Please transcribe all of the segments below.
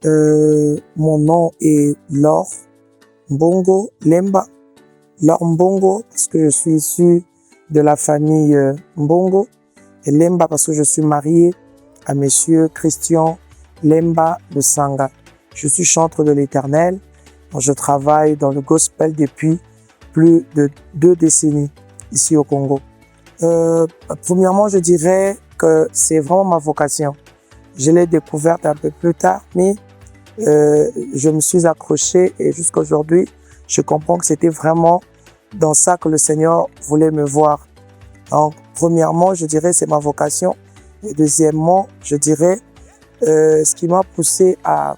Mon nom est Laure Mbongo Lemba. Laure Mbongo parce que je suis issu de la famille Mbongo. Et Lemba parce que je suis marié à Monsieur Christian Lemba Lusanga. Je suis chanteur de l'Éternel. Je travaille dans le gospel depuis plus de 2 décennies ici au Congo. Premièrement, je dirais que c'est vraiment ma vocation. Je l'ai découverte un peu plus tard, mais je me suis accroché et jusqu'à aujourd'hui, je comprends que c'était vraiment dans ça que le Seigneur voulait me voir. Donc, premièrement, je dirais c'est ma vocation. Et deuxièmement, je dirais ce qui m'a poussé à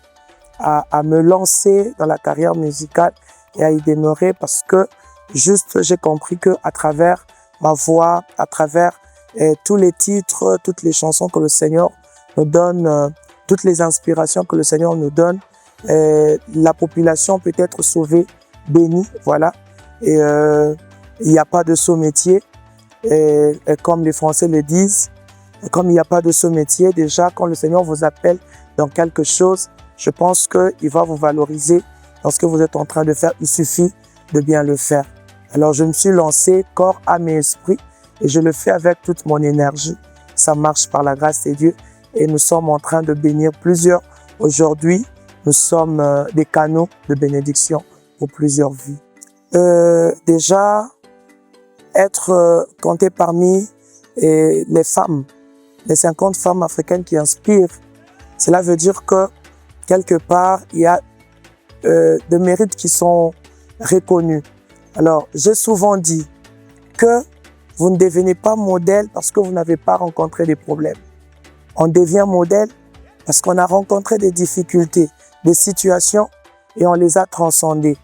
me lancer dans la carrière musicale et à y demeurer parce que juste j'ai compris que à travers ma voix, à travers tous les titres, toutes les chansons que le Seigneur nous donne, toutes les inspirations que le Seigneur nous donne, la population peut être sauvée, bénie, voilà. Et il n'y a pas de saut métier, et comme les Français le disent, comme il n'y a pas de saut métier, déjà quand le Seigneur vous appelle dans quelque chose, je pense qu'il va vous valoriser dans ce que vous êtes en train de faire. Il suffit de bien le faire. Alors je me suis lancé corps, âme et esprit et je le fais avec toute mon énergie. Ça marche par la grâce de Dieu et nous sommes en train de bénir plusieurs. Aujourd'hui, nous sommes des canaux de bénédiction pour plusieurs vies. Déjà, être compté parmi les femmes, les 50 femmes africaines qui inspirent, cela veut dire que quelque part, il y a de mérites qui sont reconnus. Alors, j'ai souvent dit que vous ne devenez pas modèle parce que vous n'avez pas rencontré des problèmes. On devient modèle parce qu'on a rencontré des difficultés, des situations et on les a transcendées.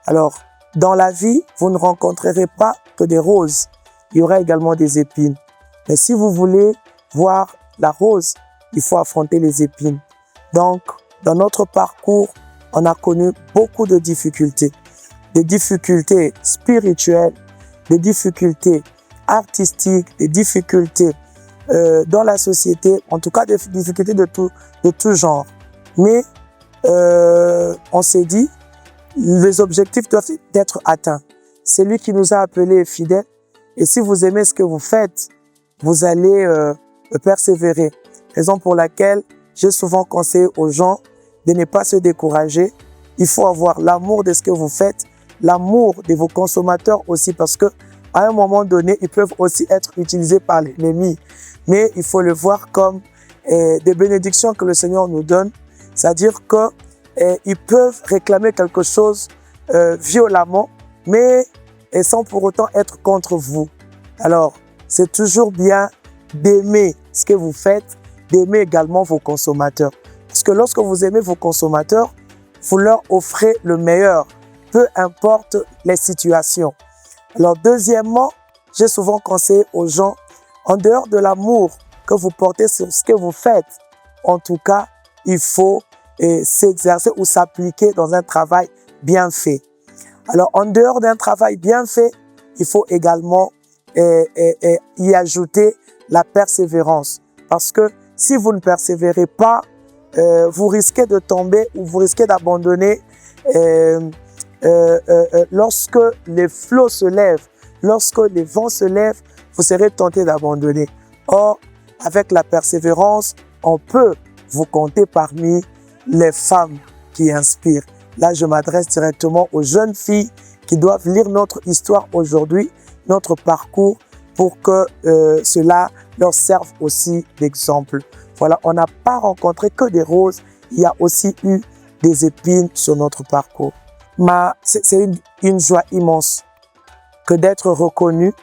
Alors, dans la vie, vous ne rencontrerez pas que des roses. Il y aura également des épines. Mais si vous voulez voir la rose, il faut affronter les épines. Donc, dans notre parcours, on a connu beaucoup de difficultés. Des difficultés spirituelles, des difficultés artistiques, des difficultés dans la société, en tout cas des difficultés de tout genre. Mais on s'est dit, les objectifs doivent être atteints. C'est lui qui nous a appelés fidèles. Et si vous aimez ce que vous faites, vous allez persévérer. Raison pour laquelle j'ai souvent conseillé aux gens de ne pas se décourager. Il faut avoir l'amour de ce que vous faites, l'amour de vos consommateurs aussi, parce que à un moment donné, ils peuvent aussi être utilisés par l'ennemi. Mais il faut le voir comme des bénédictions que le Seigneur nous donne. C'est-à-dire qu'ils peuvent réclamer quelque chose violemment, mais sans pour autant être contre vous. Alors, c'est toujours bien d'aimer ce que vous faites, d'aimer également vos consommateurs. Parce que lorsque vous aimez vos consommateurs, vous leur offrez le meilleur, peu importe les situations. Alors deuxièmement, j'ai souvent conseillé aux gens, en dehors de l'amour que vous portez sur ce que vous faites, en tout cas, il faut s'exercer ou s'appliquer dans un travail bien fait. Alors en dehors d'un travail bien fait, il faut également y ajouter la persévérance. Parce que si vous ne persévérez pas, vous risquez de tomber ou vous risquez d'abandonner lorsque les flots se lèvent, lorsque les vents se lèvent, vous serez tenté d'abandonner. Or, avec la persévérance, on peut vous compter parmi les femmes qui inspirent. Là, je m'adresse directement aux jeunes filles qui doivent lire notre histoire aujourd'hui, notre parcours, pour que cela leur serve aussi d'exemple. Voilà, on n'a pas rencontré que des roses, il y a aussi eu des épines sur notre parcours. C'est une joie immense que d'être reconnue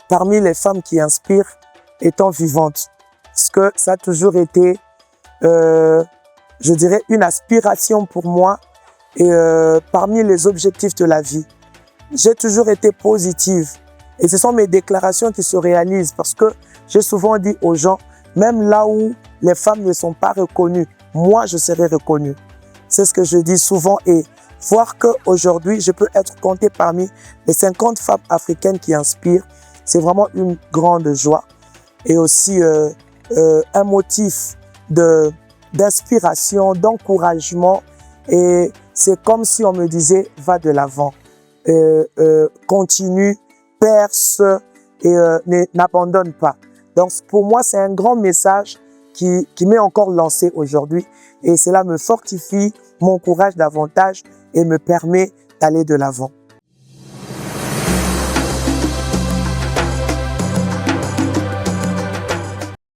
parmi les femmes qui inspirent étant vivantes. Parce que ça a toujours été, je dirais, une aspiration pour moi et parmi les objectifs de la vie. J'ai toujours été positive et ce sont mes déclarations qui se réalisent parce que j'ai souvent dit aux gens, même là où les femmes ne sont pas reconnues, moi je serai reconnue. C'est ce que je dis souvent et voir qu'aujourd'hui je peux être comptée parmi les 50 femmes africaines qui inspirent, c'est vraiment une grande joie et aussi un motif de d'inspiration, d'encouragement. Et c'est comme si on me disait, va de l'avant, continue, perce et n'abandonne pas. Donc pour moi, c'est un grand message qui m'est encore lancé aujourd'hui. Et cela me fortifie, m'encourage davantage et me permet d'aller de l'avant.